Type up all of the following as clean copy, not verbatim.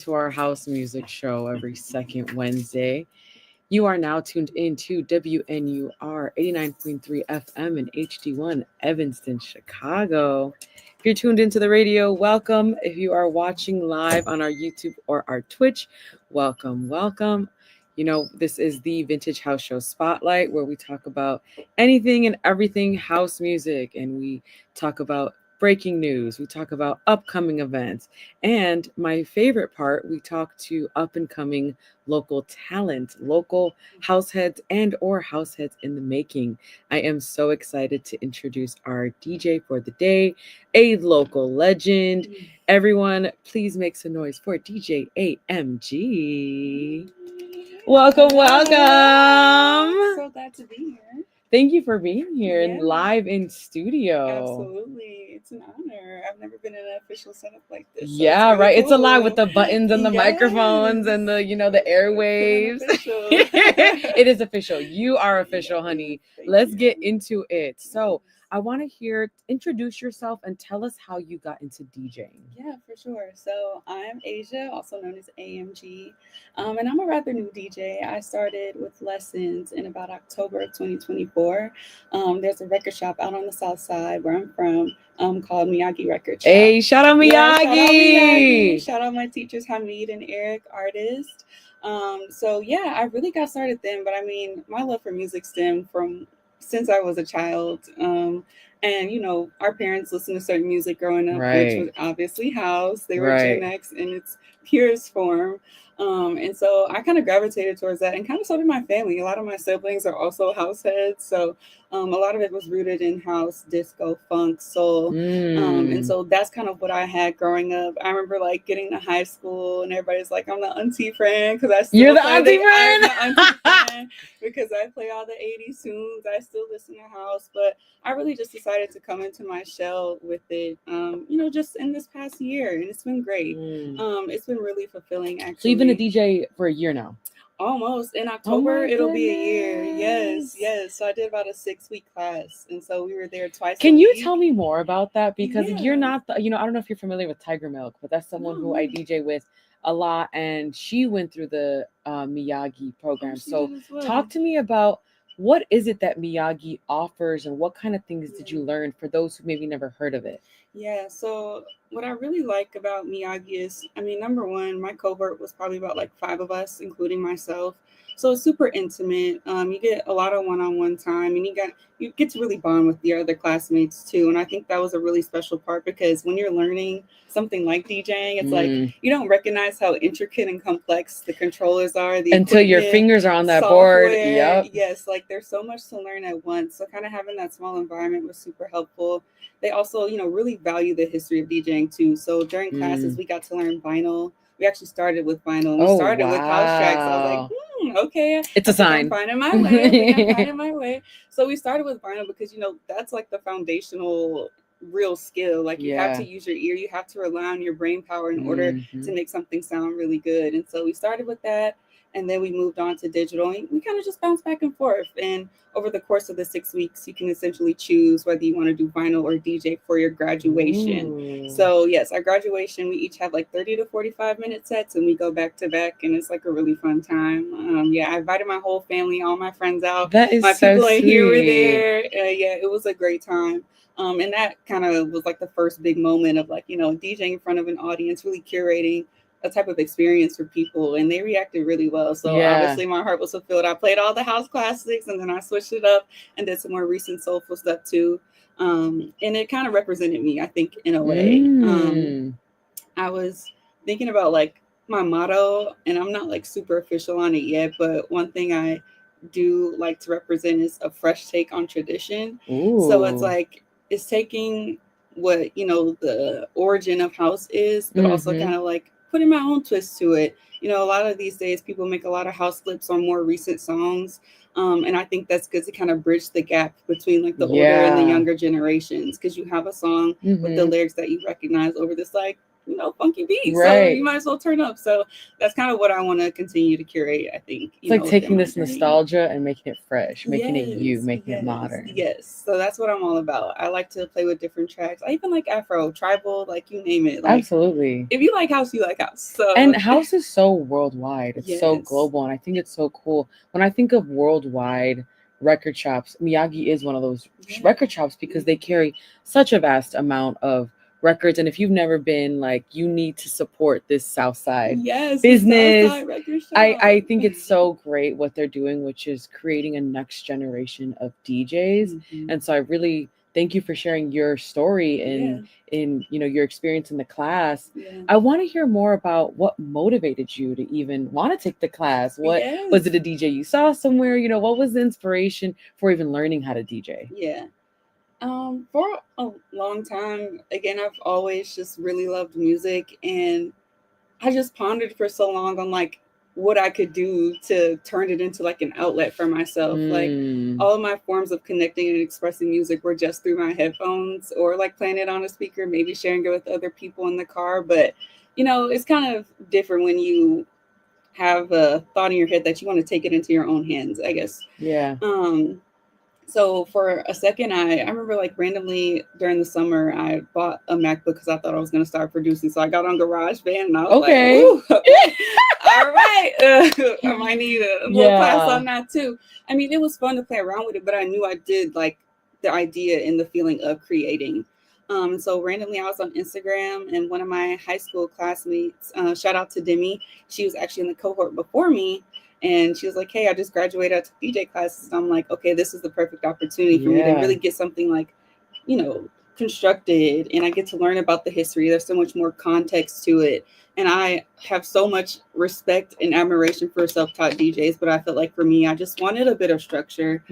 to our house music show every second Wednesday. You are now tuned in to WNUR 89.3 FM and HD1 Evanston, Chicago. If you're tuned into the radio, welcome. If you are watching live on our YouTube or our Twitch, welcome, welcome. This is the Vintage House Show Spotlight where we talk about anything and everything house music, and we talk about breaking news, we talk about upcoming events, and my favorite part, we talk to up and coming local talent, local house heads and or house heads in the making. I am so excited to introduce our DJ for the day, a local legend. Everyone, please make some noise for DJ AMG. Welcome, welcome. So glad to be here. Thank you for being here and live in studio. Absolutely. It's an honor. I've never been in an official setup like this. So yeah, really right. cool. It's a lot with the buttons and the microphones and the airwaves. It is official. You are official, honey. Let's get into it. So I want to introduce yourself and tell us how you got into DJing. Yeah, for sure. So I'm Asia, also known as AMG, and I'm a rather new DJ. I started with lessons in about October of 2024. There's a record shop out on the south side where I'm from called Miyagi Record Shop. Hey, shout out Miyagi! Yeah, shout out Miyagi! Shout out my teachers, Hamid and Eric, artists. So yeah, I really got started then, but I mean, my love for music stemmed from since I was a child. And our parents listened to certain music growing up, which was obviously house. They were Gen X in its purest form. And so I kind of gravitated towards that, and kind of so did my family. A lot of my siblings are also house heads. So a lot of it was rooted in house, disco, funk, soul. And so that's kind of what I had growing up. I remember like getting to high school and everybody's like, I'm the auntie friend because I still You're the auntie friend? I'm the auntie friend because I play all the 80s tunes. I still listen to house, but I really just decided to come into my shell with it, just in this past year, and it's been great. It's been really fulfilling, actually. So you've been a DJ for a year now? Almost. In October, it'll be a year. Yes. So I did about a 6-week class, and so we were there twice. Can you tell me more about that? Because you're not, I don't know if you're familiar with Tiger Milk, but that's someone who I DJ with a lot, and she went through the Miyagi program. So talk to me about what is it that Miyagi offers, and what kind of things did you learn for those who maybe never heard of it? Yeah, so what I really like about Miyagi is, number one, my cohort was probably about like 5 of us, including myself. So it's super intimate. You get a lot of one-on-one time, and you get to really bond with your other classmates too. And I think that was a really special part, because when you're learning something like DJing, it's like you don't recognize how intricate and complex the controllers are until your fingers are on that board. Yep. Yes, like there's so much to learn at once. So kind of having that small environment was super helpful. They also, really value the history of DJing too. So during classes, we got to learn vinyl. We actually started with vinyl. And we started with house tracks. I was like, okay. It's a sign. I'm finding my way. I'm finding my way. So we started with vinyl because, that's like the foundational real skill. Like you have to use your ear. You have to rely on your brain power in order to make something sound really good. And so we started with that. And then we moved on to digital, and we kind of just bounced back and forth. And over the course of the 6 weeks, you can essentially choose whether you want to do vinyl or DJ for your graduation. So yes, our graduation, we each have like 30 to 45 minute sets, and we go back to back, and it's like a really fun time. I invited my whole family, all my friends out. That is my so people sweet. Here were there. It was a great time. And that kind of was like the first big moment of like, DJing in front of an audience, really curating a type of experience for people, and they reacted really well. So obviously my heart was fulfilled. I played all the house classics, and then I switched it up and did some more recent soulful stuff too. And it kind of represented me, I think, in a way. I was thinking about like my motto, and I'm not like super official on it yet, but one thing I do like to represent is a fresh take on tradition. So it's like, it's taking what, the origin of house is, but also kind of like putting my own twist to it. A lot of these days people make a lot of house clips on more recent songs. And I think that's good to kind of bridge the gap between like the older and the younger generations, because you have a song with the lyrics that you recognize over this like funky beats. So Right. you might as well turn up. So that's kind of what I want to continue to curate, I think. It's like within taking my this journey. nostalgia and making it fresh, making it you, Yes, making it yes, modern. yes. So that's what I'm all about. I like to play with different tracks. I even like Afro, tribal, like you name it. Like Absolutely. if you like house, you like house. So And house is so worldwide. It's so yes. global, and I think it's so cool. When I think of worldwide record shops, Miyagi is one of those Yeah. record shops because they carry such a vast amount of records. And if you've never been, like, you need to support this South Side Yes, business. Southside Record Shop. I think it's so great what they're doing, which is creating a next generation of DJs. Mhm. And so I really thank you for sharing your story and in your experience in the class. Yeah. I want to hear more about what motivated you to even want to take the class. What was it, a DJ you saw somewhere? What was the inspiration for even learning how to DJ? Yeah. For a long time, again, I've always just really loved music, and I just pondered for so long on like what I could do to turn it into like an outlet for myself. Like all of my forms of connecting and expressing music were just through my headphones or like playing it on a speaker, maybe sharing it with other people in the car. But it's kind of different when you have a thought in your head that you want to take it into your own hands, I guess. Yeah. So for a second, I remember like randomly during the summer, I bought a MacBook because I thought I was going to start producing. So I got on GarageBand and I was like, ooh, okay, all right. I might need a little class on that too. I mean, it was fun to play around with it, but I knew I did like the idea and the feeling of creating. So randomly I was on Instagram and one of my high school classmates, shout out to Demi, she was actually in the cohort before me. And she was like, hey, I just graduated out to DJ classes. And I'm like, okay, this is the perfect opportunity for me to really get something like, constructed. And I get to learn about the history. There's so much more context to it. And I have so much respect and admiration for self-taught DJs. But I felt like for me, I just wanted a bit of structure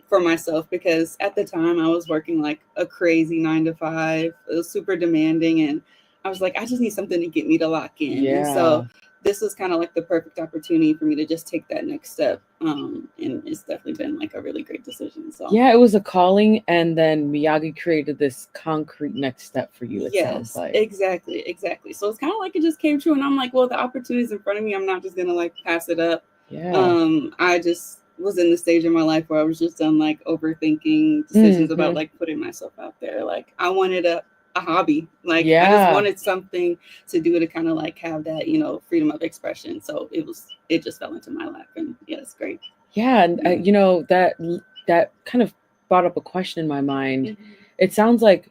for myself. Because at the time I was working like a crazy 9 to 5. It was super demanding. And I was like, I just need something to get me to lock in. Yeah. And so this was kind of like the perfect opportunity for me to just take that next step. And it's definitely been like a really great decision. So yeah, it was a calling, and then Miyagi created this concrete next step for you, it sounds like. Exactly. So it's kind of like it just came true. And I'm like, well, the opportunity's in front of me. I'm not just gonna like pass it up. Yeah. I just was in the stage in my life where I was just done like overthinking decisions about like putting myself out there. Like I wanted a hobby. Like I just wanted something to do to kind of like have that, freedom of expression. So it just fell into my lap, and yeah, it's great. Yeah, and that kind of brought up a question in my mind. Mm-hmm. It sounds like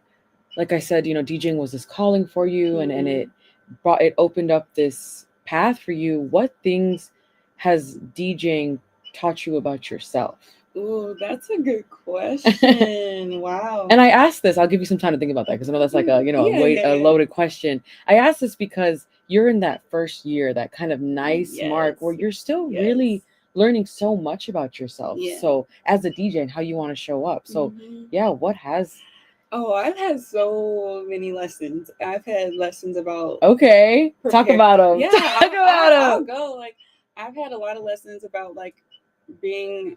I said, DJing was this calling for you, and it opened up this path for you. What things has DJing taught you about yourself? Oh, that's a good question. Wow. And I asked this, I'll give you some time to think about that, because I know that's like a loaded question. I asked this because you're in that first year, that kind of nice mark where you're still really learning so much about yourself. So as a DJ and how you want to show up. So what has... Oh, I've had so many lessons. I've had lessons about... Okay, talk about them. Yeah, talk about them. I'll go. Like, I've had a lot of lessons about like being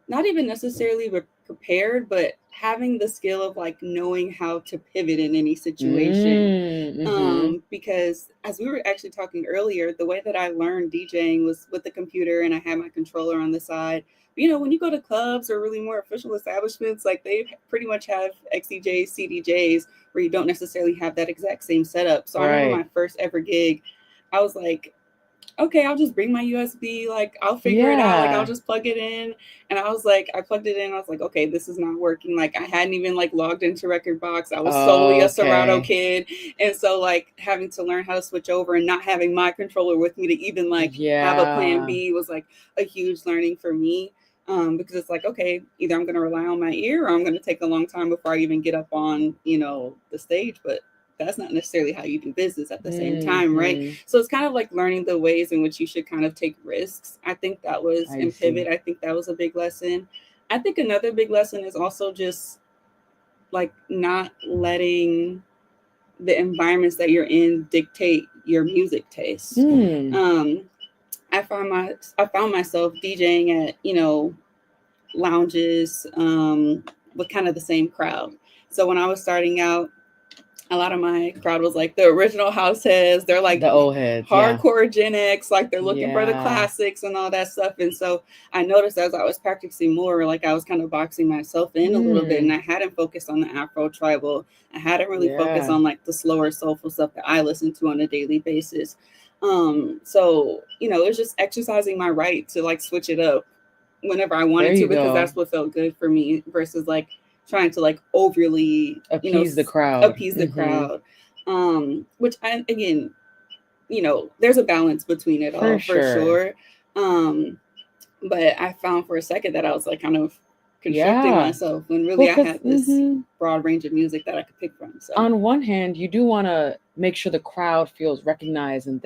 not even necessarily prepared, but having the skill of like knowing how to pivot in any situation. Because as we were actually talking earlier, the way that I learned DJing was with the computer, and I had my controller on the side. When you go to clubs or really more official establishments, like they pretty much have XDJs, CDJs, where you don't necessarily have that exact same setup. So I remember my first ever gig, I was like, okay, I'll just bring my USB, like I'll figure it out, like I'll just plug it in. And I was like, I plugged it in, I was like, okay, this is not working. Like I hadn't even like logged into Rekordbox. I was solely a Serato kid. And so like having to learn how to switch over and not having my controller with me to even like have a plan B was like a huge learning for me. Because it's like, okay, either I'm going to rely on my ear or I'm going to take a long time before I even get up on, the stage. But that's not necessarily how you do business at the same time, right? So it's kind of like learning the ways in which you should kind of take risks. I think that was in Pivot. I think that was a big lesson. I think another big lesson is also just like not letting the environments that you're in dictate your music taste. I found myself DJing at, lounges with kind of the same crowd. So when I was starting out, a lot of my crowd was like the original house heads. They're like The old heads, yeah. hardcore Gen X, like they're looking for the Yeah. classics and all that stuff. And so I noticed as I was practicing more, like I was kind of boxing myself in a little bit, and Mm. I hadn't focused on the Afro tribal. I hadn't really focused Yeah. on like the slower soulful stuff that I listen to on a daily basis. So you know, it was just exercising my right to like switch it up whenever I There wanted to, you because go. that's what felt good for me versus like trying to like overly, you know, Appease the crowd. appease the Hmm. crowd. Which I, again, you know, there's a balance between it For all for sure. sure. Um, but I found for a second that I was like kind of constricting Yeah. myself when really Well, I because had this broad range of music that I could pick from. So on one hand, you do want to make sure the crowd feels recognized and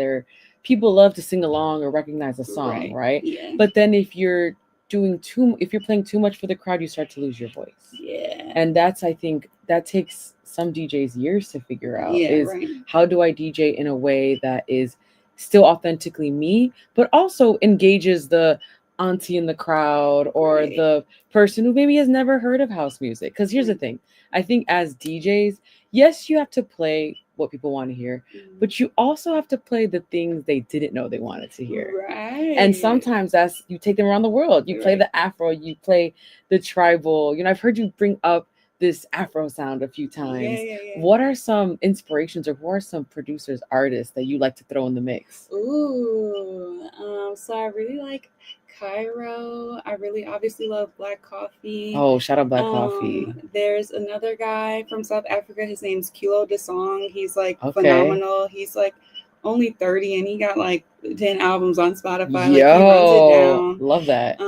people love to sing along or recognize a song, right, right? yeah, But then if you're playing too much for the crowd, you start to lose your voice. yeah, And that's, I think, that takes some DJs years to figure out yeah, is right, how do I DJ in a way that is still authentically me, but also engages the auntie in the crowd or right, the person who maybe has never heard of house music. Because here's the right. thing, I think as DJs, yes, you have to play what people want to hear, but you also have to play the things they didn't know they wanted to hear. And Right, sometimes that's you take them around the world. You play right. the Afro, you play the tribal. I've heard you bring up this Afro sound a few Yeah, times. yeah, yeah. What are some inspirations or who are some producers, artists that you like to throw in the mix? Ooh, so I really like Cairo. I really obviously love Black Coffee. Oh, shout out Black Coffee. There's another guy from South Africa. His name's Kilo DeSong. He's like Okay. phenomenal. He's like only 30 and he got like 10 albums on Spotify. Like he runs it Yo, down. love that.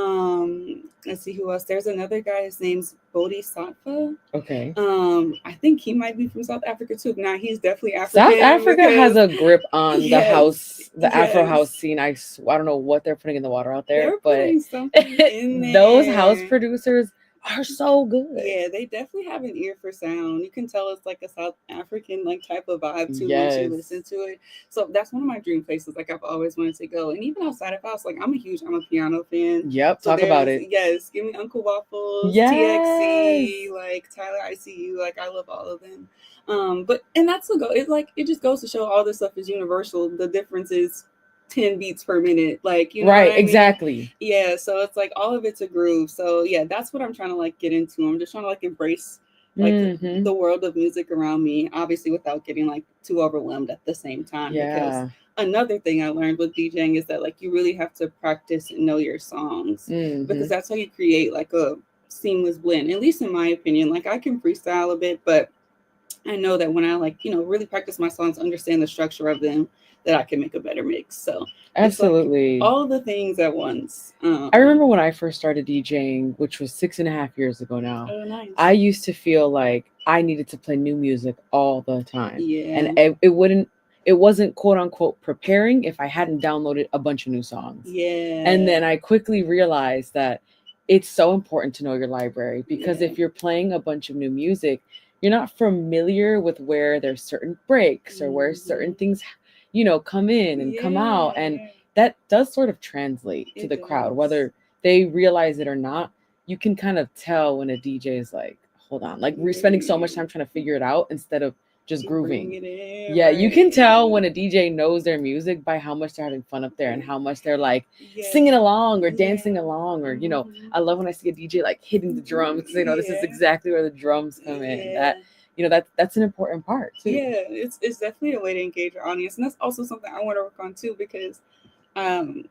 Let's see who else. There's another guy. His name's Bodhisattva. Okay. I think he might be from South Africa too. Now he's definitely South African Africa has because a grip on yes, the Afro yes, house scene. I don't know what they're putting in the water out there, they're but putting something in those house there. producers are so good. Yeah, they definitely have an ear for sound. You can tell it's like a South African like type of vibe too once you Yes. listen to it. So that's one of my dream places. Like I've always wanted to go. And even outside of house, like I'm a piano fan. Yep. So Talk about there's it. yes, give me Uncle Waffles, Yes. TXC, like Tyler ICU, like I love all of them. But and that's the go. It's like it just goes to show all this stuff is universal. The difference is 10 beats per minute. Like, you know what Right. I mean? Exactly. Yeah, so it's like all of it's a groove. So yeah, that's what I'm trying to like get into. I'm just trying to like embrace like Mm-hmm. the world of music around me, obviously without getting like too overwhelmed at the same time. Because Yeah. another thing I learned with DJing is that like you really have to practice and know your songs Mm-hmm. because that's how you create like a seamless blend. At least in my opinion, like I can freestyle a bit, but I know that when I like, you know, really practice my songs, understand the structure of them, that I can make a better mix. So it's like Absolutely. all the things at once. I remember when I first started DJing, which was 6.5 years ago now, Oh, nice. I used to feel like I needed to play new music all the time. Yeah. And it wasn't quote unquote preparing if I hadn't downloaded a bunch of new songs. Yeah. And then I quickly realized that it's so important to know your library because Yeah. if you're playing a bunch of new music, you're not familiar with where there's certain breaks or where certain things, come in and come out. And Yeah. that does sort of translate to It the crowd, does. whether they realize it or not. You can kind of tell when a DJ is like, hold on, like we're spending so much time trying to figure it out instead of just Bring grooving. it in, Yeah, you can right? tell Yeah. when a DJ knows their music by how much they're having fun up there and how much they're like Yeah. singing along or Yeah. dancing along or I love when I see a DJ like hitting the drums because this is Yeah. exactly where the drums come in. Yeah. That's an important part too. Yeah, it's definitely a way to engage your audience, and that's also something I want to work on too because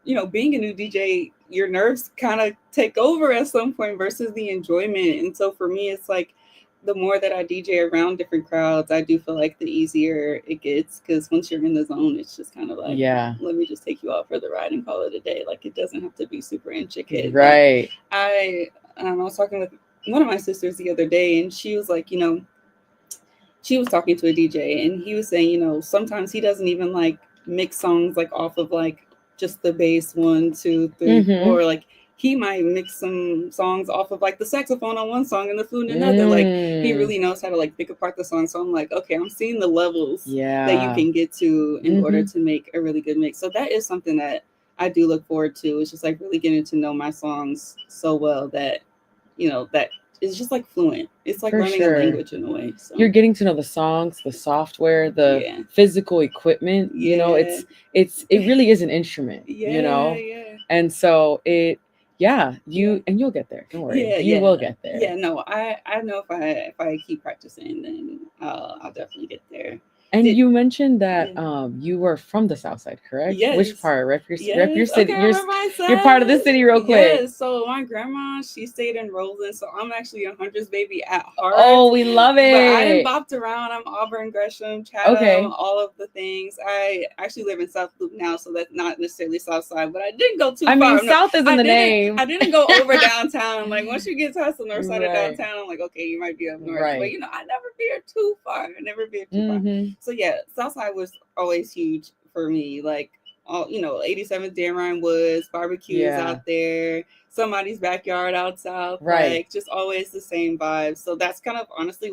you know, being a new DJ, your nerves kind of take over at some point versus the enjoyment. And so for me, it's like the more that I DJ around different crowds, I do feel like the easier it gets because once you're in the zone, it's just kind of like, Yeah. let me just take you out for the ride and call it a day. Like it doesn't have to be super intricate. Right. But I was talking with one of my sisters the other day, and she was like, you know, she was talking to a DJ, and he was saying, you know, sometimes he doesn't even like mix songs like off of like just the bass 1, 2, 3, Mm-hmm. 4. Like he might mix some songs off of like the saxophone on one song and the flute in another. Like he really knows how to like pick apart the song. So I'm like, okay, I'm seeing the levels that you can get to in order to make a really good mix. So that is something that I do look forward to. It's just like really getting to know my songs so well that, you know, that it's just like fluent. It's like For learning a sure. language in a way. So You're getting to know the songs, the software, the yeah, physical equipment. yeah, It really is an instrument, yeah, yeah. and so Yeah. you'll get there. Don't worry, Yeah, you yeah, will get there. yeah. No, I know if I keep practicing, then I'll definitely get there. And Did you mentioned that Yeah. you were from the South Side, correct? Which Yes. part? Rep your Yes. city. Okay, I remember I You're part of the said. city, real quick. Yes. So my grandma, she stayed in Roseland, so I'm actually a Hunters baby at heart. Oh, we love But I didn't it. bopped around. I'm Auburn, Gresham, Chatham, Okay. all of the things. I actually live in South Loop now, so that's not necessarily South Side, but I didn't go too I mean, far. No, South is in I the didn't. name. I didn't go over downtown. Like once you get past the north side of Right. downtown, I'm like, okay, you might be up north, but Right. I never veered too far. I never veered too far. Mm-hmm. So yeah, Southside was always huge for me. Like all 87th Dan Ryan Woods, barbecues Yeah. out there, somebody's backyard out south, Right. like just always the same vibes. So that's kind of honestly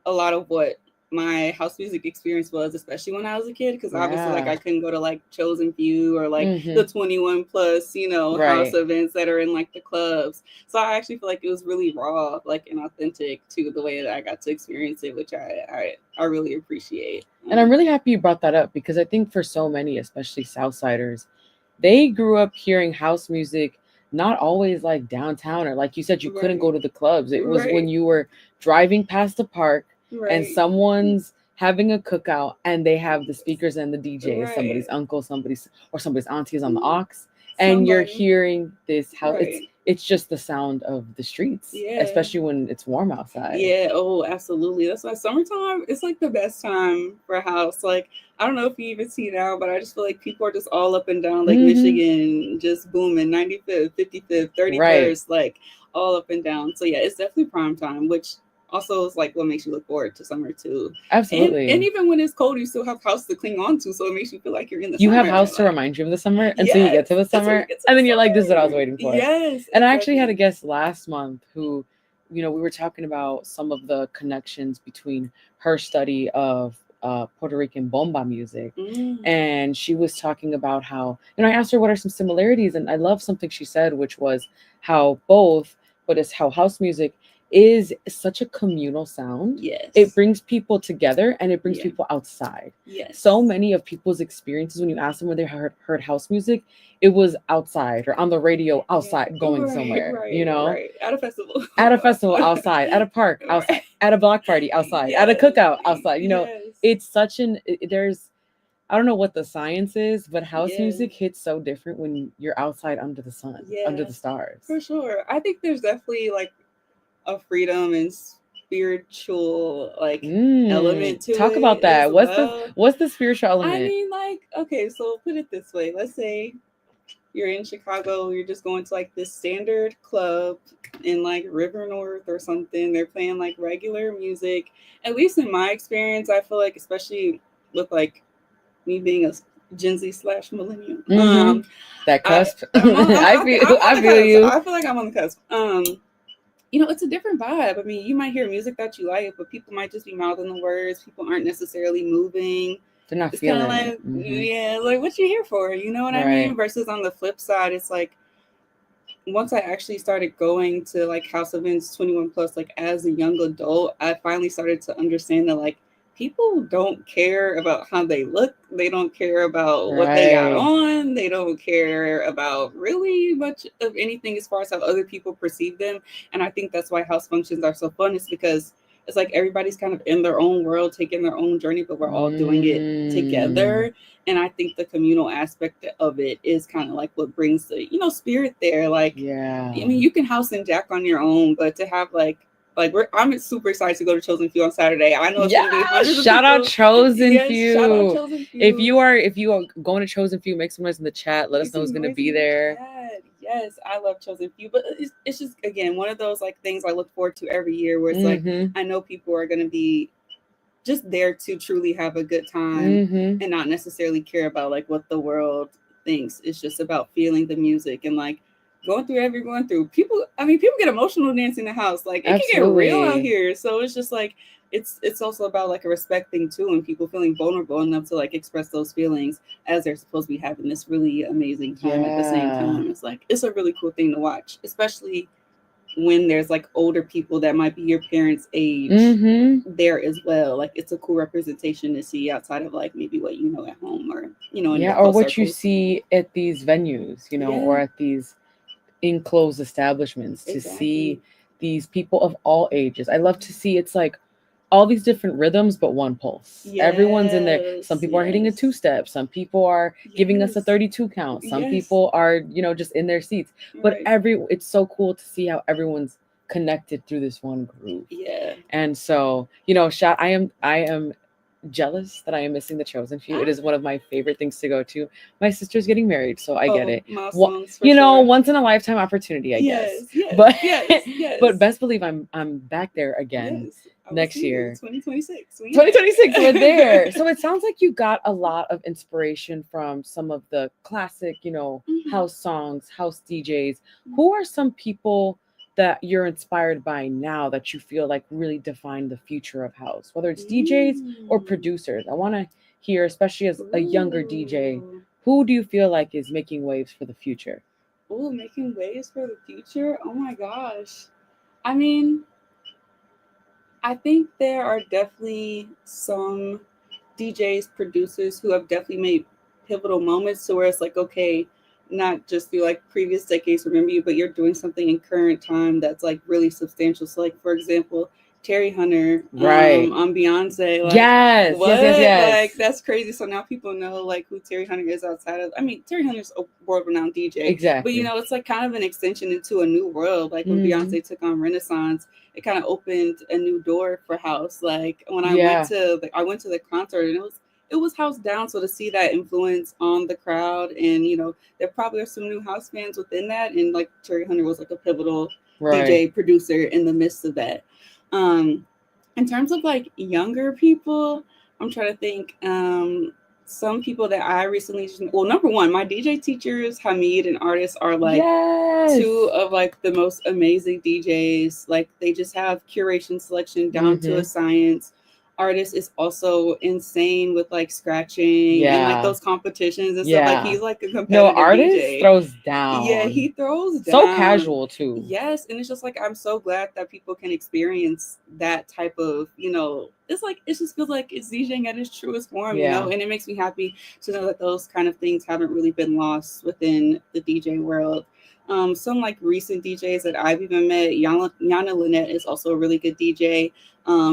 a lot of what my house music experience was, especially when I was a kid, because obviously like Yeah. I couldn't go to like Chosen Few or like Mm-hmm. the 21 plus, house Right. events that are in like the clubs. So I actually feel like it was really raw, like and authentic to the way that I got to experience it, which I really appreciate. And I'm really happy you brought that up because I think for so many, especially Southsiders, they grew up hearing house music, not always like downtown or like you said, you couldn't Right. go to the clubs. It was when Right. you were driving past the park and Right. someone's having a cookout and they have the speakers and the DJ, Right. somebody's uncle, somebody's auntie is on the aux, and you're Somebody. hearing this house. Right. It's just the sound of the streets, Yeah. especially when it's warm outside. Yeah, oh, absolutely. That's why summertime it's like the best time for a house. Like, I don't know if you even see now, but I just feel like people are just all up and down like Mm-hmm. Michigan, just booming 95th, 55th, Right. 31st, like all up and down. So yeah, it's definitely prime time, which also is like what makes you look forward to summer too. And Absolutely. even when it's cold, you still have house to cling on to, so it makes you feel like you're in the You have summer. house to Like, remind you of the summer until you get yes, to the that's when you summer, get to and the then you're like, this is what I was summer. waiting for. Yes, And I actually had a exactly. guest last month who, we were talking about some of the connections between her study of Puerto Rican bomba music, Mm, and she was talking about how, I asked her what are some similarities, and I love something she said, which was how both, but it's how house music is such a communal sound. It yes. brings people together and it brings Yeah. people outside. Yes. So many of people's experiences when you ask them where they heard house music, it was outside or on the radio Yeah. outside going Right, somewhere, right, right. At a festival. at a festival outside, at a park outside, Right. at a block party outside, at a Yes. cookout outside. Yes. It's such there's, I don't know what the science is, but house Yeah. music hits so different when you're outside under the sun, under Yeah. the stars. For sure. I think there's definitely like a freedom and spiritual like element to Talk about it as that. well. What's the spiritual I element? mean, like, okay, so put it this way. Let's say you're in Chicago, you're just going to like this standard club in like River North or something. They're playing like regular music. At least in my experience, I feel like, especially with like me being a Gen Z slash millennial, Mm-hmm. That I cusp. I'm on, okay, I'm on I the feel cusp. you. I feel like I'm on the cusp. It's a different vibe. I mean, you might hear music that you like, but people might just be mouthing the words. People aren't necessarily moving. They're not It's kind of feeling like, it. Mm-hmm. yeah, like what you here for? You know what I Right. mean? Versus on the flip side, it's like once I actually started going to like house events 21 plus, like as a young adult, I finally started to understand that like people don't care about how they look. They don't care about what they got Right. on. They don't care about really much of anything as far as how other people perceive them. And I think that's why house functions are so fun. It's because it's like everybody's kind of in their own world, taking their own journey, but we're all doing it Mm. together. And I think the communal aspect of it is kind of like what brings the spirit there. Like, Yeah. I mean, you can house and jack on your own, but to have I'm super excited to go to Chosen Few on Saturday. I know it's Yeah. gonna be hundreds of Shout out people. Chosen Yes, Few. shout out Chosen Few. If you are going to Chosen Few, make some noise in the chat. Let Make us know who's some gonna noise be in the there. chat. Yes, I love Chosen Few, but it's just again one of those like things I look forward to every year, where it's like Mm-hmm. I know people are gonna be just there to truly have a good time Mm-hmm. and not necessarily care about like what the world thinks. It's just about feeling the music and like going through whatever you're going through. People get emotional dancing in the house. Like it can get real out Absolutely. here. So it's just like it's also about like a respect thing too, and people feeling vulnerable enough to like express those feelings as they're supposed to be having this really amazing time at the same Yeah. time. It's like it's a really cool thing to watch, especially when there's like older people that might be your parents' age Mm-hmm. there as well. Like it's a cool representation to see outside of like maybe what you know at home or in Yeah, your or close what you circles. see at these venues, or Yeah, at these enclosed establishments, to exactly. see these people of all ages. I love to see it's like all these different rhythms, but one pulse. Everyone's in there. Some Yes, people are hitting a two yes, step. Some people are giving us a yes, 32 count. Some yes. people are, just in their seats. But Right. it's so cool to see how everyone's connected through this one groove. Yeah. And so, shot, I am jealous that I am missing the chosen few. It Ah, is one of my favorite things to go to. My sister's getting married, so I get oh, it. milestones for sure. Once in a lifetime opportunity, I guess. Yes, yes, But yes, but yes, best believe I'm back there again yes. I will next see you year. 2026. We in 2026, we're there. there. So it sounds like you got a lot of inspiration from some of the classic, Mhm. house songs, house DJs. Who are some people that you're inspired by now that you feel like really define the future of house, whether it's DJs or Mm. producers? I want to hear, especially as a younger DJ, Ooh. who do you feel like is making waves for the future? Ooh, making waves for the future. Oh my gosh. I mean, I think there are definitely some DJs, producers who have definitely made pivotal moments to where it's like, okay, not just through like previous decades remember you, but you're doing something in current time that's like really substantial. So like for example, Terry Hunter Right. on Beyonce, like Yes, yes, yes, what? yes. Like that's crazy. So now people know like who Terry Hunter is outside of I mean, Terry Hunter's a world renowned DJ. But Exactly. it's like kind of an extension into a new world. Like when Hmm. Beyonce took on Renaissance, it kind of opened a new door for house. Like when Yeah. I went to the concert and it was house down. So to see that influence on the crowd, and there probably are some new house fans within that, and like Terry Hunter was like a pivotal Right. DJ producer in the midst of that. Um, in terms of like younger people, I'm trying to think. Some people that I recently well, number one, my DJ teachers, Hamid and artists are like Yes. two of like the most amazing DJs. Like they just have curation selection down to a Hmm. science. Artist is also insane with like scratching and like Yeah. those competitions and stuff. Like Yeah. he's like a No, competitive artist DJ. throws Yeah, down. he throws So down. casual too. Yes, and it's just like I'm so glad that people can experience that type of, it's like it just feels like it's DJing at its truest form, Yeah. and it makes me happy to know that those kind of things haven't really been lost within the DJ world. Some like recent DJs that I've even met, Yana Lynette is also a really good DJ.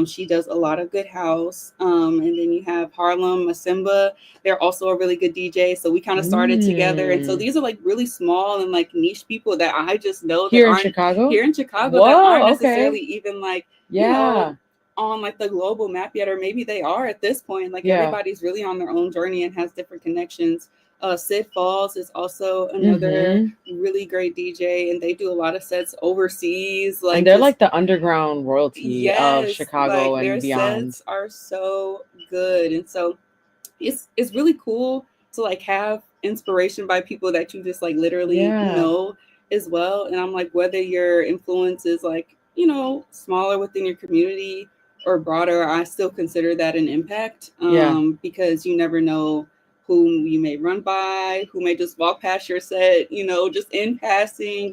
She does a lot of good house. And then you have Harlem Masimba. They're also a really good DJ. So we kind of started together. And so Mm. these are like really small and like niche people that I just know that Here in aren't Chicago? here in Chicago that aren't Whoa, okay. necessarily even like, Yeah. on like the global map yet, or maybe they are at this point. Like Yeah. everybody's really on their own journey and has different connections. Sid Falls is also another Hmm. really great DJ, and they do a lot of sets overseas, And like they're just like the underground royalty of yes, Chicago like their and beyond. sets are so good, and so it's really cool to like have inspiration by people that you just like literally Yeah. know as well. And I'm like, whether your influence is like smaller within your community or broader, I still consider that an impact, Yeah. because you never know whom you may run by, who may just walk past your set, just in passing.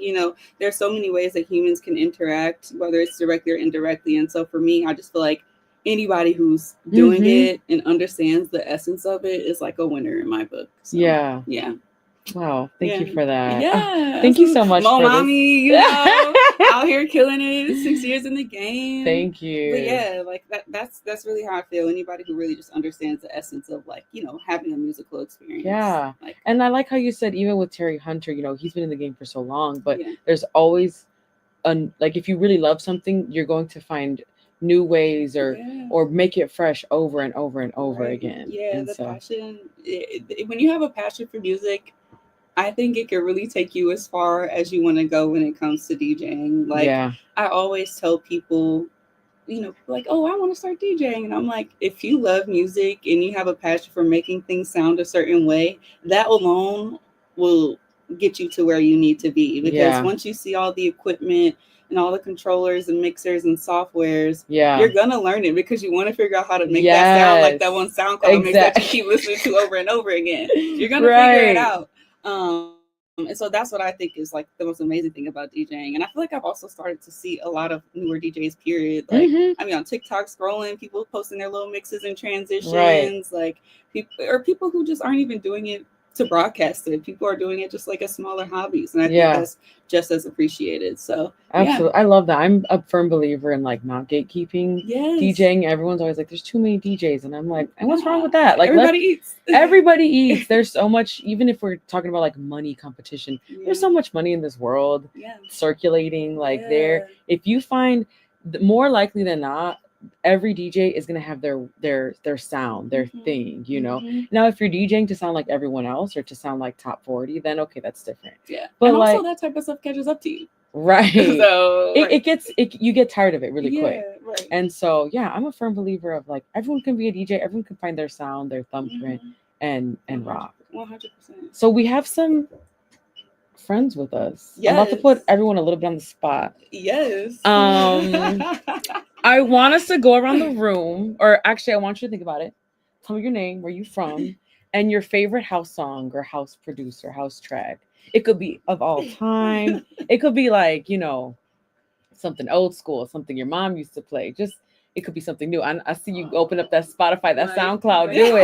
There's so many ways that humans can interact, whether it's directly or indirectly. And so for me, I just feel like anybody who's doing Hmm. it and understands the essence of it is like a winner in my book. So Yeah. yeah, Wow. Thank yeah, you for that. Oh, yeah. thank you so Absolutely. much Mo for this. Mami, out here killing it. 6 years in the game. Thank But you. yeah, like that's really how I feel. Anybody who really just understands the essence of like having a musical experience. Yeah. Like And I like how you said, even with Terry Hunter, he's been in the game for so long, but yeah, there's always like, if you really love something, you're going to find new ways, yeah. or make it fresh over and over and over Right. again. Yeah, And the so, passion. When you have a passion for music, I think it can really take you as far as you want to go when it comes to DJing. Like yeah. I always tell people, like, oh, I want to start DJing. And I'm like, if you love music and you have a passion for making things sound a certain way, that alone will get you to where you need to be. Because Yeah. once you see all the equipment and all the controllers and mixers and softwares, Yeah. you're gonna learn it because you want to figure out how to make that sound like Yes. that one SoundCloud mix that you Exactly. keep listening to over and over again. You're gonna figure it Right. out. And so that's what I think is like the most amazing thing about DJing. And I feel like I've also started to see a lot of newer DJs, period. Like, I mean, on TikTok scrolling, people posting their little mixes and transitions, Right. like people who just aren't even doing it to broadcast it. People are doing it just like as smaller hobbies. And I think that's just as appreciated. So absolutely. I love that. I'm a firm believer in like not gatekeeping DJing. Everyone's always like, there's too many DJs. And I'm like, and what's wrong with that? Like everybody eats. Everybody eats. There's so much, even if we're talking about like money competition, there's so much money in this world circulating like there. If you find more likely than not, every DJ is gonna have their sound, their thing, you know. Now, if you're DJing to sound like everyone else or to sound like top 40, then okay, that's different. Yeah, but and like, also that type of stuff catches up to you, right? So you get tired of it really quick, right. And so I'm a firm believer of like everyone can be a DJ, everyone can find their sound, their thumbprint, and 100%. Rock. 100%. So we have some friends with us. I'm about to put everyone a little bit on the spot. Yes. I want us to go around the room, or actually, I want you to think about it. Tell me your name, where you from, and your favorite house song or house producer, house track. It could be of all time. It could be like, you know, something old school, something your mom used to play. Just it could be something new. I see you open up that Spotify, that SoundCloud. Do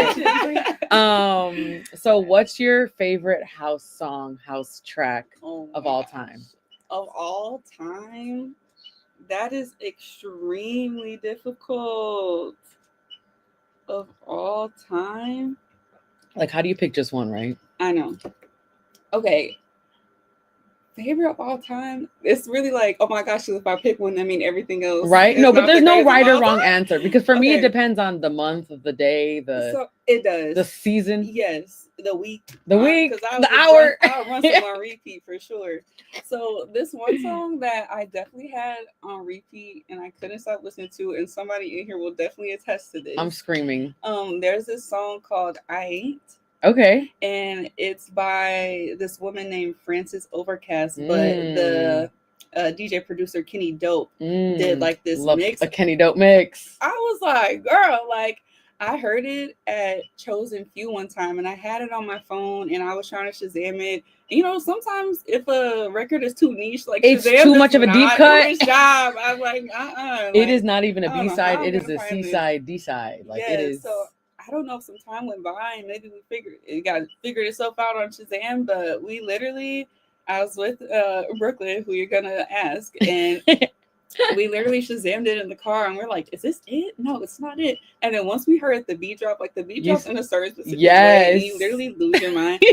it. So what's your favorite house song, house track of all time? Of all time? That is extremely difficult. Of all time? Like, how do you pick just one, right? I know. Okay. Favorite of all time? It's really like, oh my gosh, if I pick one, I mean everything else. Right? No, but there's no right or wrong answer, because for me it depends on the month, of the day, so it does. The season. Yes, the week. The hour. I'll run some on repeat for sure. So this one song that I definitely had on repeat and I couldn't stop listening to, and somebody in here will definitely attest to this. I'm screaming. There's this song called I Ain't. Okay. And it's by this woman named Frances Overcast, but the DJ producer Kenny Dope did like this mix. A Kenny Dope mix. I was like, girl, like I heard it at Chosen Few one time and I had it on my phone and I was trying to Shazam it. And, you know, sometimes if a record is too niche, like it's Shazam too much of a deep cut. Job. I'm like, like, it is not even a B-side, it is a C-side, D-side. Like it is. So I don't know if some time went by and maybe we figured itself out on Shazam, but we literally, I was with Brooklyn, who you're gonna ask, and we literally Shazammed it in the car, and we're like, "Is this it? No, it's not it." And then once we heard the beat drop, like the beat drop in a certain specific way, and you literally lose your mind.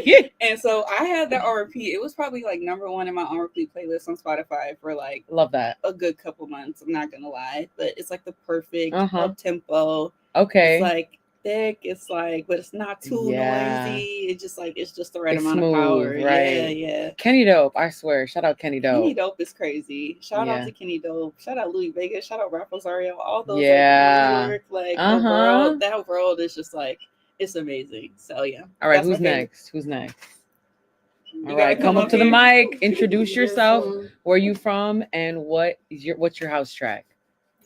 And so I had that on repeat. It was probably like number one in my on repeat playlist on Spotify for like a good couple months. I'm not gonna lie, but it's like the perfect up tempo. Okay, it's like thick, it's like, but it's not too noisy. It's just like it's just the right amount of power. Right. Yeah. Kenny Dope, I swear. Shout out Kenny Dope. Kenny Dope is crazy. Shout out to Kenny Dope. Shout out Louis Vega. Shout out Rap Rosario. All those like that world is just like it's amazing. So yeah. All right, who's next? All right, come up to the mic. Introduce yourself. Where you from and what's your house track?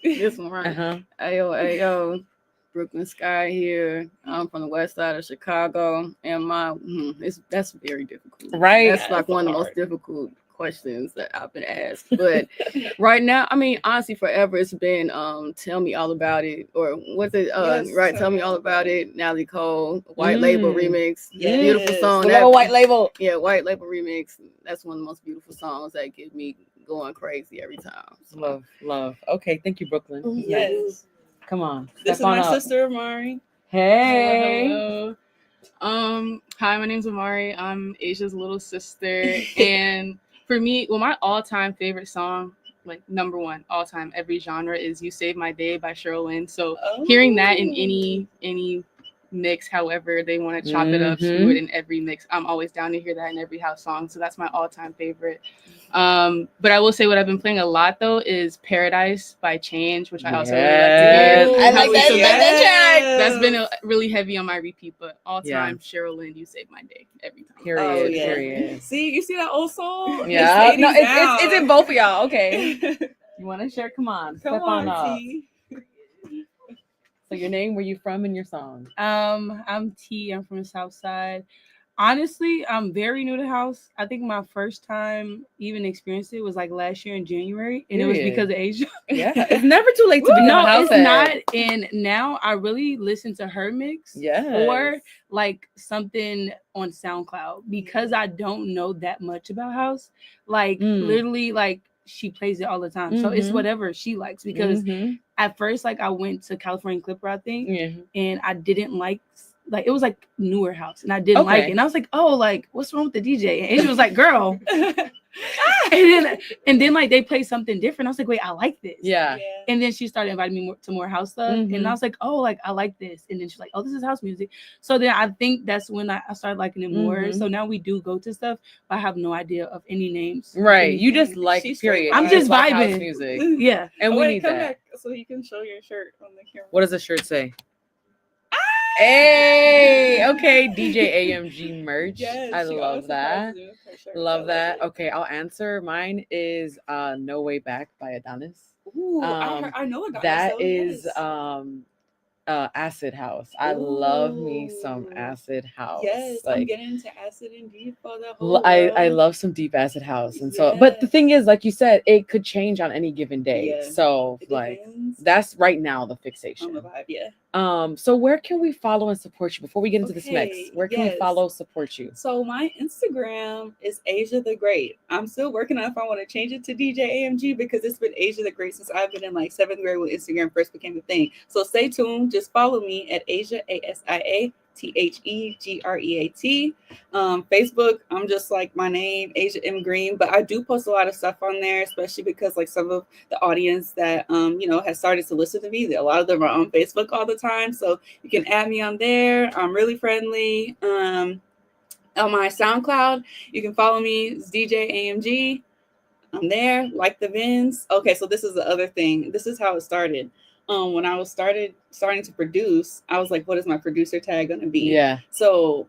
This one, right? Ayo. Brooklyn Sky here. I'm from the west side of Chicago, and that's very difficult. Right, that's like one of the most difficult questions that I've been asked. But right now, I mean, honestly, forever it's been "Tell Me All About It" or what's it? "Tell Me All About It." Natalie Cole, White Label remix. Yes. Beautiful song. White Label. Yeah, White Label remix. That's one of the most beautiful songs that get me going crazy every time. So. Love. Okay, thank you, Brooklyn. Yes. Come on. This is my sister, Amari. Hey. Hello. Hi, my name's Amari. I'm Asia's little sister. And for me, my all-time favorite song, like number one all-time, every genre, is "You Saved My Day" by Cheryl Lynn. So hearing that in any mix, however they want to chop it up, she would in every mix. I'm always down to hear that in every house song. So that's my all-time favorite. But I will say what I've been playing a lot though is "Paradise" by Change, which I also really like to hear. I like that track. That's been really heavy on my repeat, but all time Cheryl Lynn, "You Saved My Day" every time. Period. See, you see that old soul? Yeah. No, it's in both of y'all. Okay. You want to share? Come on. Step on up. T. So your name, where you from, and your song? I'm T. I'm from the South Side. Honestly, I'm very new to house. I think my first time even experienced it was like last year in January, and it was because of Asia. Yeah, it's never too late to become No, a house it's head. not. And now I really listen to her mix, or like something on SoundCloud, because I don't know that much about house. Like literally, like she plays it all the time, so it's whatever she likes. Because at first, like I went to California Clipper, I think, and I didn't like it was like newer house, and I didn't like it. And I was like, oh, like what's wrong with the DJ? And she was like, girl. and then like they play something different. I was like, wait, I like this. Yeah. And then she started inviting me to more house stuff, and I was like, oh, like I like this. And then she's like, oh, this is house music. So then I think that's when I started liking it more. So now we do go to stuff, but I have no idea of any names. Right. You just like period. I'm just like vibing. House music. Yeah. And we need that. Back so you can show your shirt on the camera. What does the shirt say? Hey, okay, DJ AMG merch. Yes, I love that. Love that. Okay, I'll answer. Mine is No Way Back by Adonis. Ooh, I know Adonis. That so is yes. Acid House. I love me some Acid House. Yes, like, I'm getting into acid and deep for the whole I love some deep acid house. And so but the thing is, like you said, it could change on any given day. So like that's right now the fixation. On the vibe, yeah. So where can we follow and support you before we get into this mix? Where can we follow, support you? So my Instagram is Asia the Great. I'm still working on if I want to change it to DJ AMG, because it's been Asia the Great since I've been in like 7th grade when Instagram first became a thing. So stay tuned. Just follow me at Asia, ASIATHEGREAT. Facebook, I'm just like my name, Asia M Green, but I do post a lot of stuff on there, especially because like some of the audience that has started to listen to me, a lot of them are on Facebook all the time. So you can add me on there. I'm really friendly. On my SoundCloud, you can follow me. It's DJ AMG. I'm there. Like the Vins. Okay, so this is the other thing. This is how it started. When I was starting to produce, I was like, what is my producer tag gonna be? Yeah. So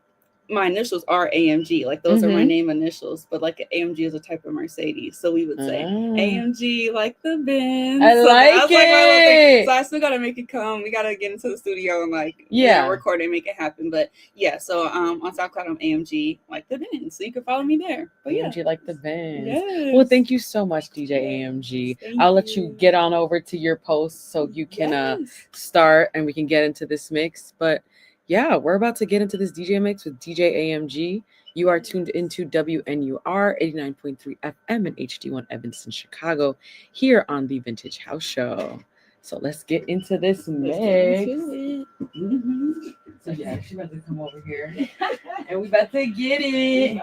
my initials are AMG, like those are my name initials, but like AMG is a type of Mercedes, so we would say AMG like the Benz. I like it. So I still gotta make it come. We gotta get into the studio and record and make it happen. But yeah, so on SoundCloud I'm AMG like the Benz, so you can follow me there. But AMG like the Benz. Yes. Well, thank you so much, DJ AMG. I'll let you get on over to your post so you can start and we can get into this mix. But yeah, we're about to get into this DJ mix with DJ AMG. You are tuned into WNUR 89.3 FM and HD1 Evanston, Chicago, here on the Vintage House Show. So let's get into this mix. So yeah, she's about to come over here. And we about to get it.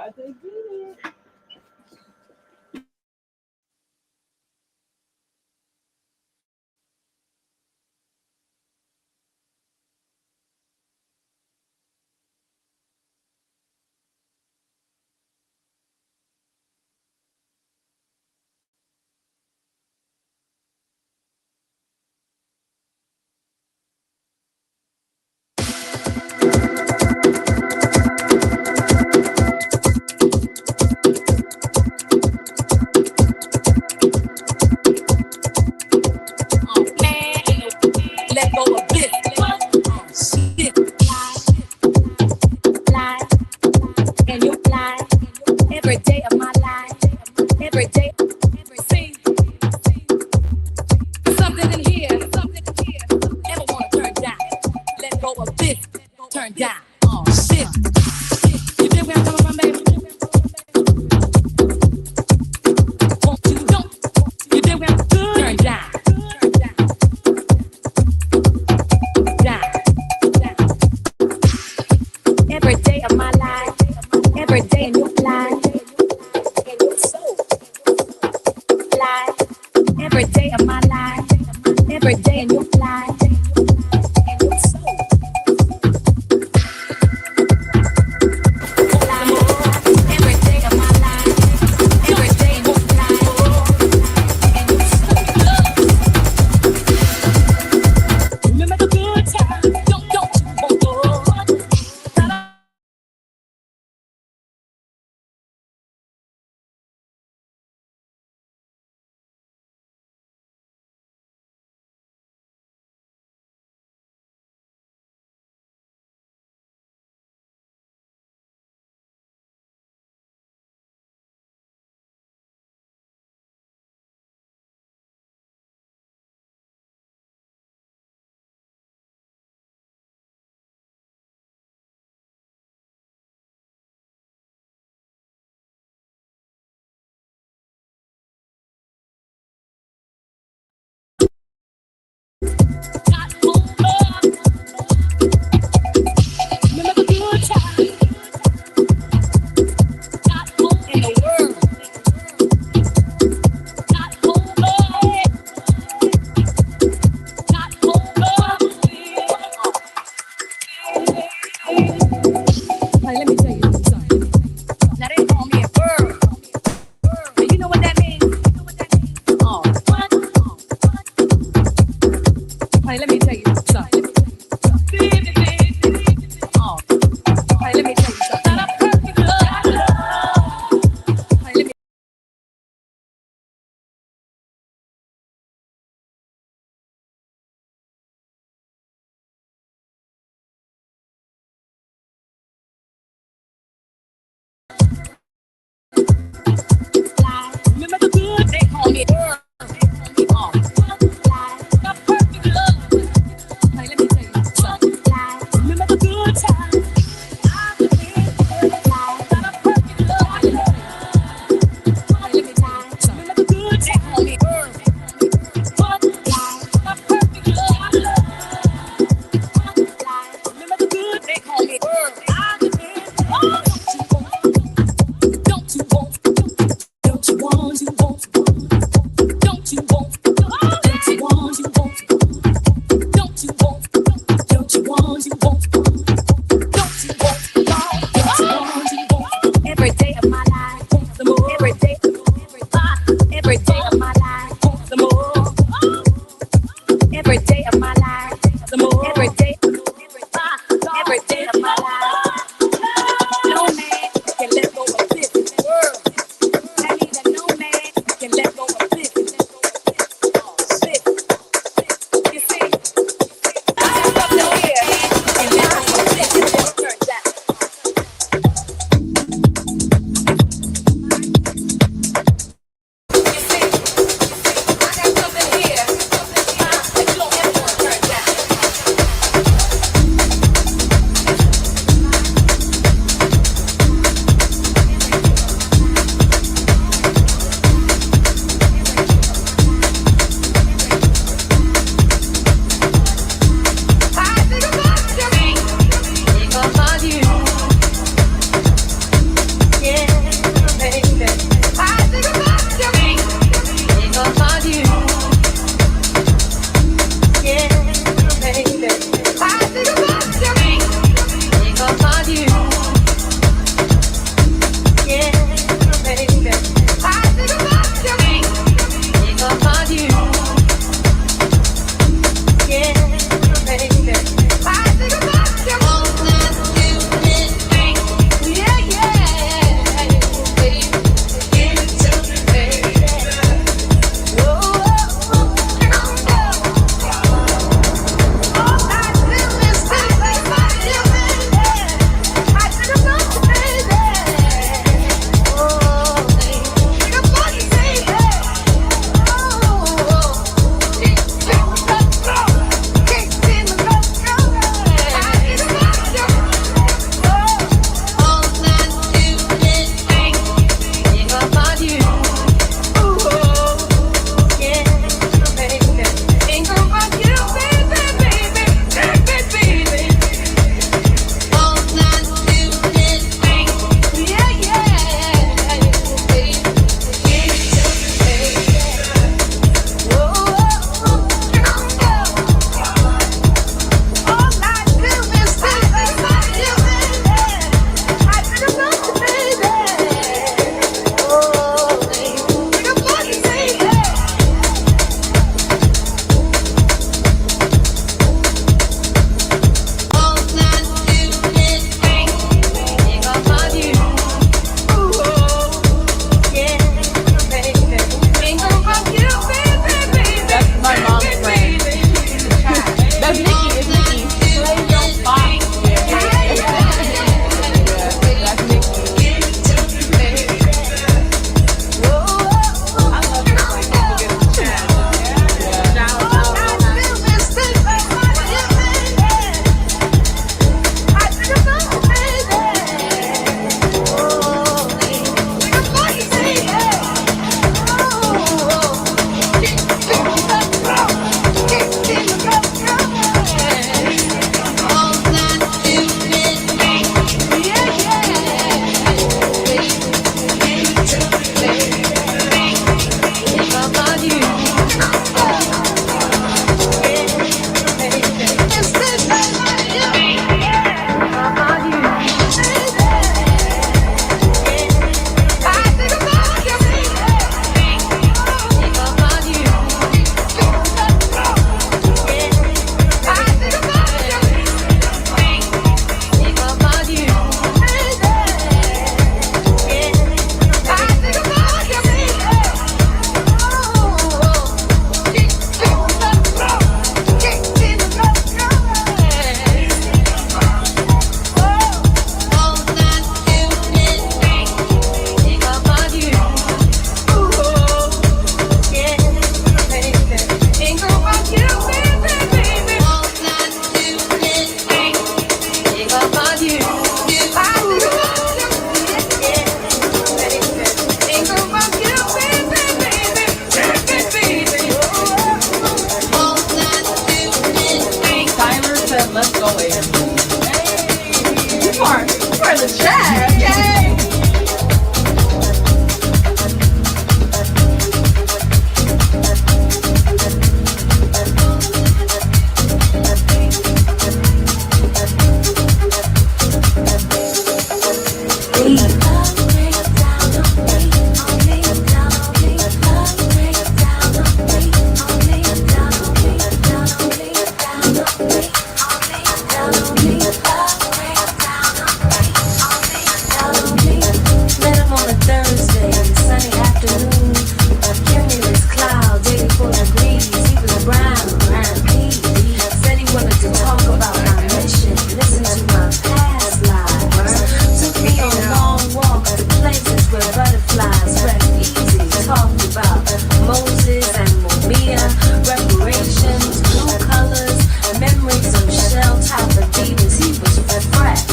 where butterflies rest easy. Talk about Moses and Mumia, reparations, blue colors, memories of shell top Adidas. He was fresh,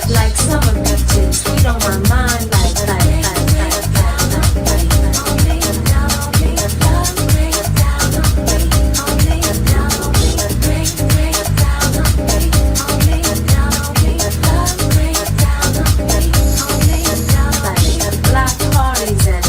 like summer beaches. Sweet on my mind, like. Block parties and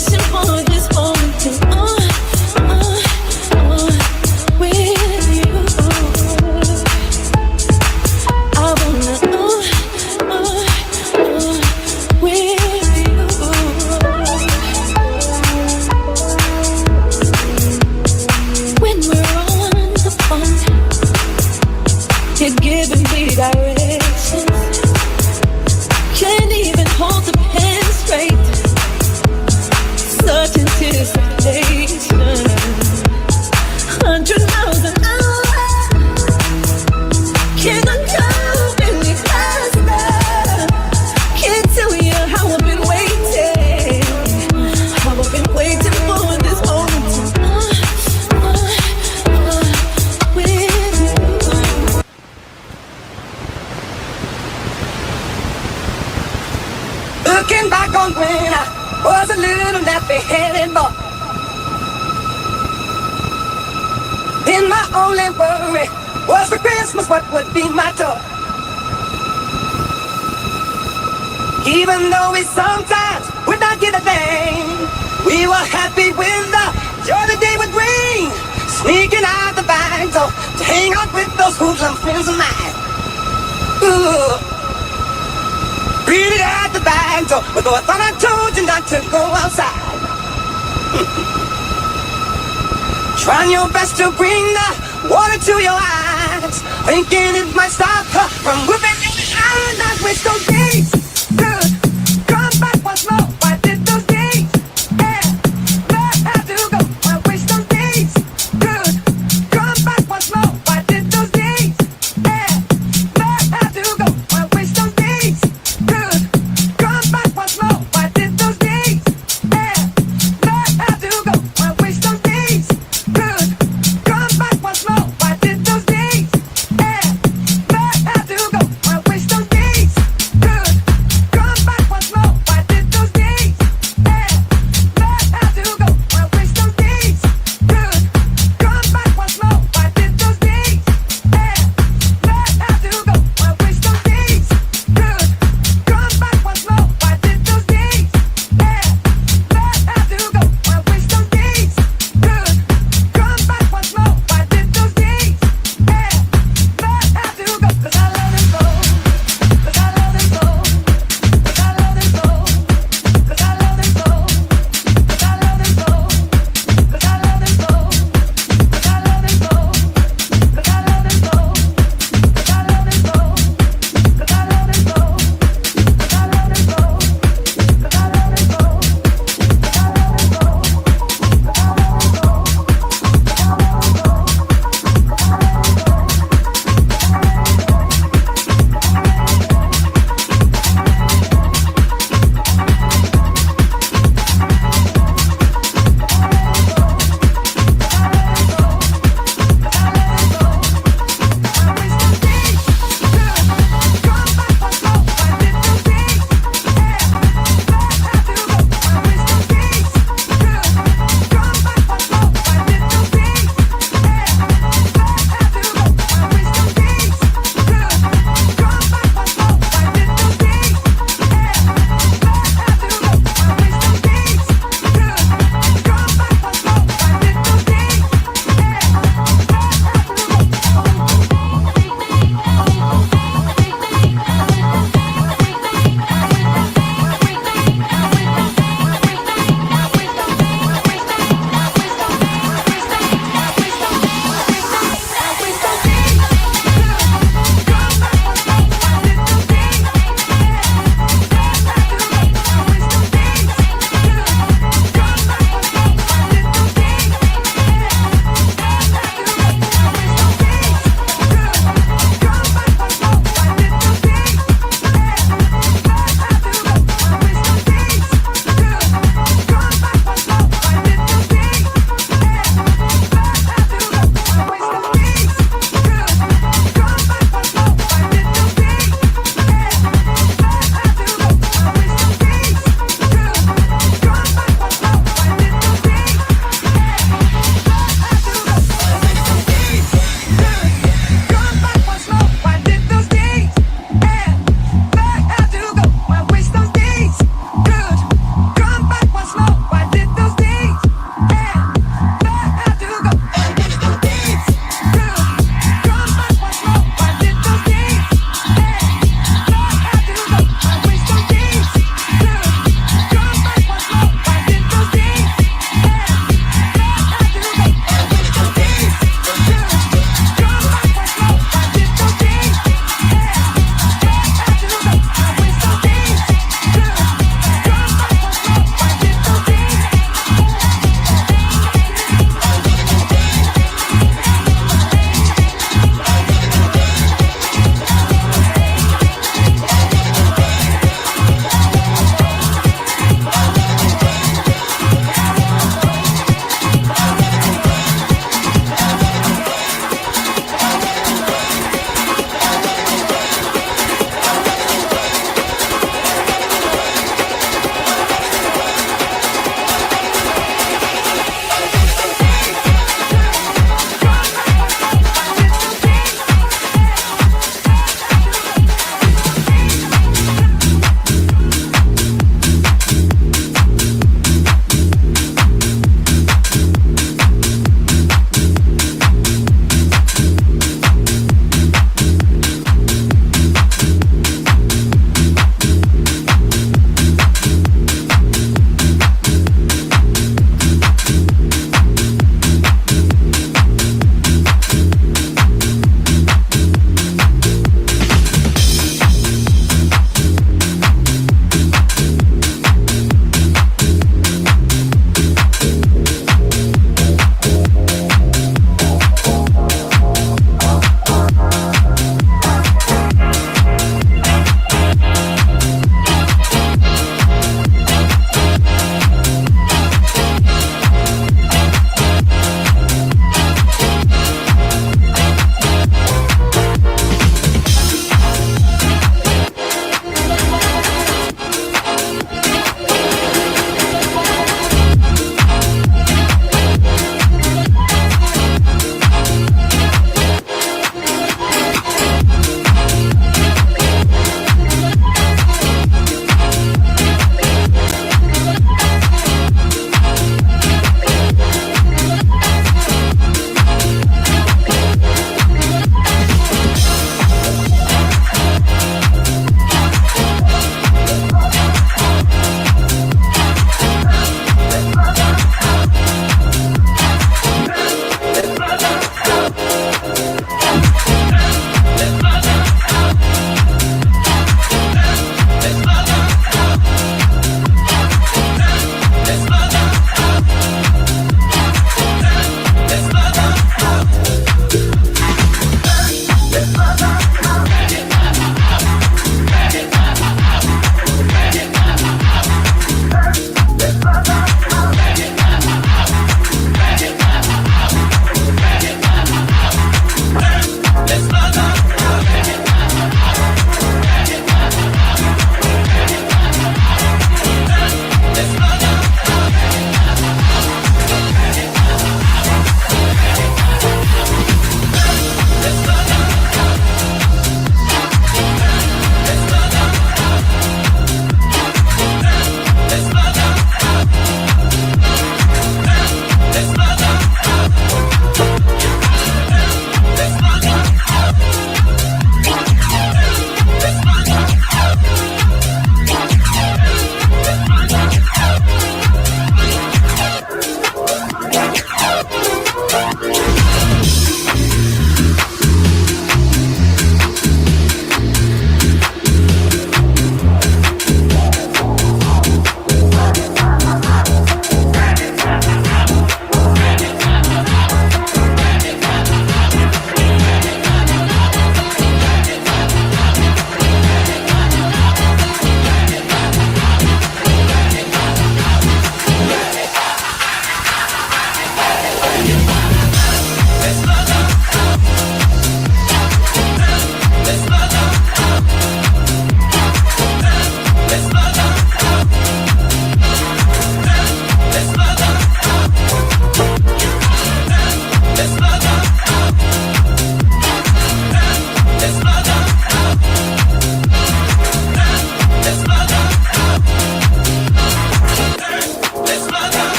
wishing for this moment to with you. I wanna with you. When we're on the phone, you're giving me directions. Can't even hold the pen straight. Such anticipation. 100 miles an hour. Can I go any faster? Can't tell you how I've been waiting. How I've been waiting for this moment. With you. Looking back on when I was a little nappy-headed boy, then my only worry was for Christmas what would be my toy. Even though we sometimes would not get a thing, we were happy with the joy the day would bring. Sneaking out the back door to hang out with those hoodlum friends of mine. Ooh. Read it at the back door, but though I thought I told you not to go outside. Trying your best to bring the water to your eyes, thinking it might stop her from whipping you behind. I wish those days could come back once more. Why did those days ever have to go? I wish those days could come back once more. Why did those days ever have to go? I wish those days could come back once more. Why did those days ever have to go? I wish those days could come back once more. Why did those days ever have to go? I wish those days could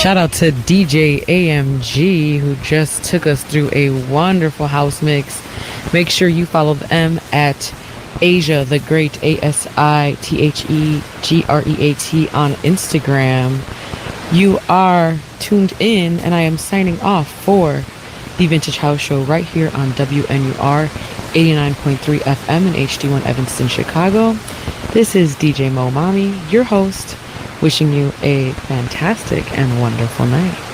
Shout out to DJ AMG who just took us through a wonderful house mix. Make sure you follow them at Asia the Great, ASITHEGREAT on Instagram. You are tuned in, and I am signing off for the Vintage House Show right here on WNUR 89.3 FM in HD1 Evanston, Chicago. This is DJ Mami, your host, wishing you a fantastic and wonderful night.